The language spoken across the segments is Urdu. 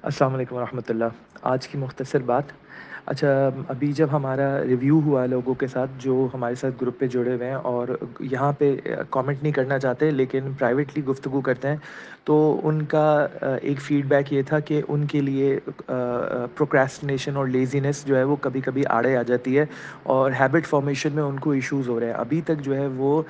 السلام علیکم ورحمۃ اللہ۔ آج کی مختصر بات، اچھا، ابھی جب ہمارا ریویو ہوا لوگوں کے ساتھ جو ہمارے ساتھ گروپ پہ جڑے ہوئے ہیں اور یہاں پہ کامنٹ نہیں کرنا چاہتے لیکن پرائیویٹلی گفتگو کرتے ہیں، تو ان کا ایک فیڈ بیک یہ تھا کہ ان کے لیے پروکریسٹینیشن اور لیزینس جو ہے وہ کبھی کبھی آڑے آ جاتی ہے اور ہیبٹ فارمیشن میں ان کو ایشوز ہو رہے ہیں۔ ابھی تک جو ہے وہ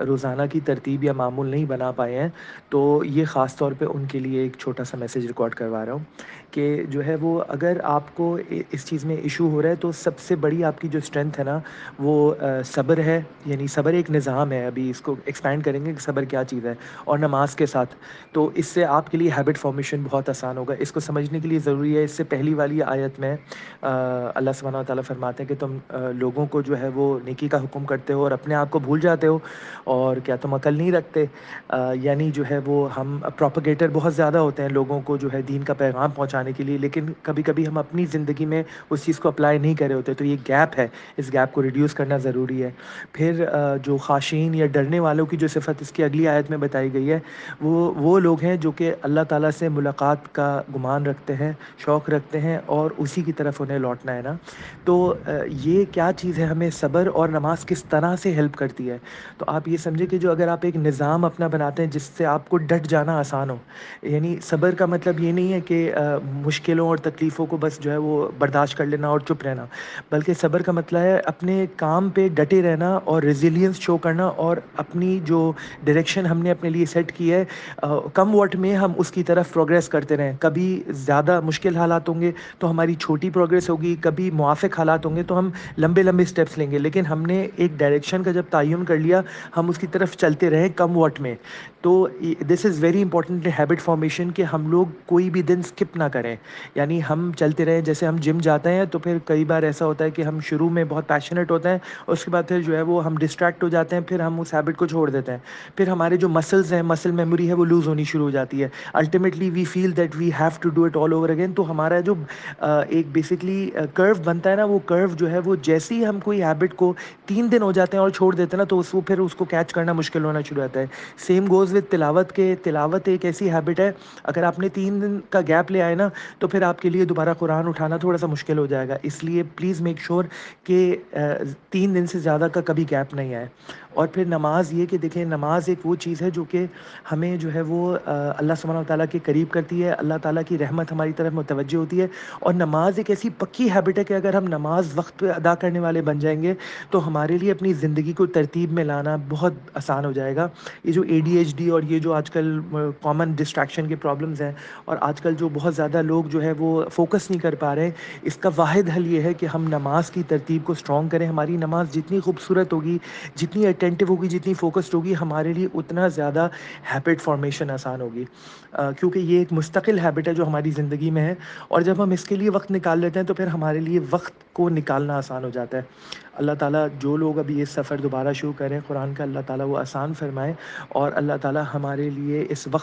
روزانہ کی ترتیب یا معمول نہیں بنا پائے ہیں، تو یہ خاص طور پہ ان کے لیے ایک چھوٹا سا میسیج ریکارڈ کروا رہا ہوں کہ جو ہے وہ اگر آپ کو اس چیز میں ایشو ہو رہا ہے تو سب سے بڑی آپ کی جو اسٹرینتھ ہے نا وہ صبر ہے، یعنی صبر ایک نظام ہے، ابھی اس کو ایکسپینڈ کریں گے کہ صبر کیا چیز ہے، اور نماز کے ساتھ تو اس سے آپ کے لیے ہیبٹ فارمیشن بہت آسان ہوگا۔ اس کو سمجھنے کے لیے ضروری ہے، اس سے پہلی والی آیت میں اللہ سبحانہ و تعالیٰ فرماتے ہیں کہ تم لوگوں کو جو ہے وہ نیکی کا حکم کرتے ہو اور اپنے آپ کو بھول جاتے ہو، اور کیا تم عقل نہیں رکھتے؟ یعنی جو ہے وہ ہم پروپیگیٹر بہت زیادہ ہوتے ہیں لوگوں کو جو ہے دین کا پیغام پہنچانے کے لیے، لیکن کبھی کبھی ہم اپنی زندگی میں اس چیز کو اپلائی نہیں کر رہے ہوتے، تو یہ گیپ ہے، اس گیپ کو ریڈیوس کرنا ضروری ہے۔ پھر جو خاشعین یا ڈرنے والوں کی جو صفت اس کی اگلی آیت میں بتائی گئی ہے، وہ لوگ ہیں جو کہ اللہ تعالیٰ سے ملاقات کا گمان رکھتے ہیں، شوق رکھتے ہیں، اور اسی کی طرف انہیں لوٹنا ہے نا۔ تو یہ کیا چیز ہے، ہمیں صبر اور نماز کس طرح سے ہیلپ کرتی ہے؟ تو آپ یہ سمجھیں کہ جو اگر آپ ایک نظام اپنا بناتے ہیں جس سے آپ کو ڈٹ جانا آسان ہو، یعنی صبر کا مطلب یہ نہیں ہے کہ مشکلوں اور تکلیفوں کو بس جو ہے وہ برداشت کر لینا اور چپ رہنا، بلکہ صبر کا مطلب ہے اپنے کام پہ ڈٹے رہنا اور ریزیلینس شو کرنا، اور اپنی جو ڈائریکشن ہم نے اپنے لیے سیٹ کی ہے کم وقت میں ہم اس کی طرف پروگریس کرتے رہیں۔ کبھی زیادہ مشکل حالات ہوں گے تو ہماری چھوٹی پروگریس ہوگی، کبھی موافق حالات ہوں گے تو ہم لمبے لمبے اسٹیپس لیں گے، لیکن ہم نے ایک ڈائریکشن کا جب تعین کر لیا ہم اس کی طرف چلتے رہیں کم وقت میں۔ تو this is very important habit formation کہ ہم لوگ کوئی بھی دن اسکپ نہ کریں، یعنی ہم چلتے رہیں۔ جیسے ہم جم جاتے ہیں تو پھر کئی بار ایسا ہوتا ہے کہ ہم شروع میں بہت پیشنیٹ ہوتے ہیں اور اس کے بعد پھر جو ہے وہ ہم ڈسٹریکٹ ہو جاتے ہیں، پھر ہم اس ہیبٹ کو چھوڑ دیتے ہیں، پھر ہمارے جو مسلز ہیں، مسل میموری ہے، وہ لوز ہونی شروع ہو جاتی ہے۔ Ultimately we feel that we have to do it all over again. تو ہمارا جو ایک بیسکلی کرو بنتا ہے نا، وہ کرو جو ہے وہ جیسے ہی ہم کوئی ہیبٹ کو 3 دن ہو جاتے ہیں اور چھوڑ دیتے ہیں نا، تو پھر اس کو کیچ کرنا مشکل ہونا شروع ہوتا ہے۔ سیم گوز وتھ تلاوت کے، تلاوت ایک ایسی ہیبٹ ہے، اگر آپ نے 3 دن کا گیپ لے آئے نا تو پھر آپ کے لیے دوبارہ قرآن اٹھانا تھوڑا سا مشکل ہو جائے گا۔ اس لیے پلیز میک شور کہ 3 دن سے زیادہ کا کبھی گیپ نہیں آئے۔ اور پھر نماز، یہ کہ دیکھیں نماز ایک وہ چیز ہے جو کہ ہمیں جو ہے وہ اللہ سبحانہ و تعالیٰ کے قریب کرتی ہے، اللہ تعالیٰ کی رحمت ہماری طرف متوجہ ہوتی ہے، اور نماز ایک ایسی پکی ہیبٹ ہے کہ اگر ہم نماز وقت پہ ادا کرنے والے بن جائیں گے تو ہمارے لیے اپنی زندگی کو ترتیب میں لانا بہت آسان ہو جائے گا۔ یہ جو ADHD اور یہ جو آج کل کامن ڈسٹریکشن کے پرابلمز ہیں، اور آج کل جو بہت زیادہ لوگ جو ہے وہ فوکس نہیں کر پا رہے ہیں، اس کا واحد حل یہ ہے کہ ہم نماز کی ترتیب کو اسٹرانگ کریں۔ ہماری نماز جتنی خوبصورت ہوگی، جتنی اٹینٹیو ہوگی، جتنی فوکسڈ ہوگی، ہمارے لیے اتنا زیادہ ہیبٹ فارمیشن آسان ہوگی، کیونکہ یہ ایک مستقل ہیبٹ ہے جو ہماری زندگی میں ہے، اور جب ہم اس کے لیے وقت نکال لیتے ہیں تو پھر ہمارے لیے وقت کو نکالنا آسان ہو جاتا ہے۔ اللہ تعالیٰ جو لوگ ابھی یہ سفر دوبارہ شروع کریں قرآن کا، اللہ تعالیٰ وہ آسان فرمائے، اور اللہ تعالیٰ ہمارے لیے اس وقت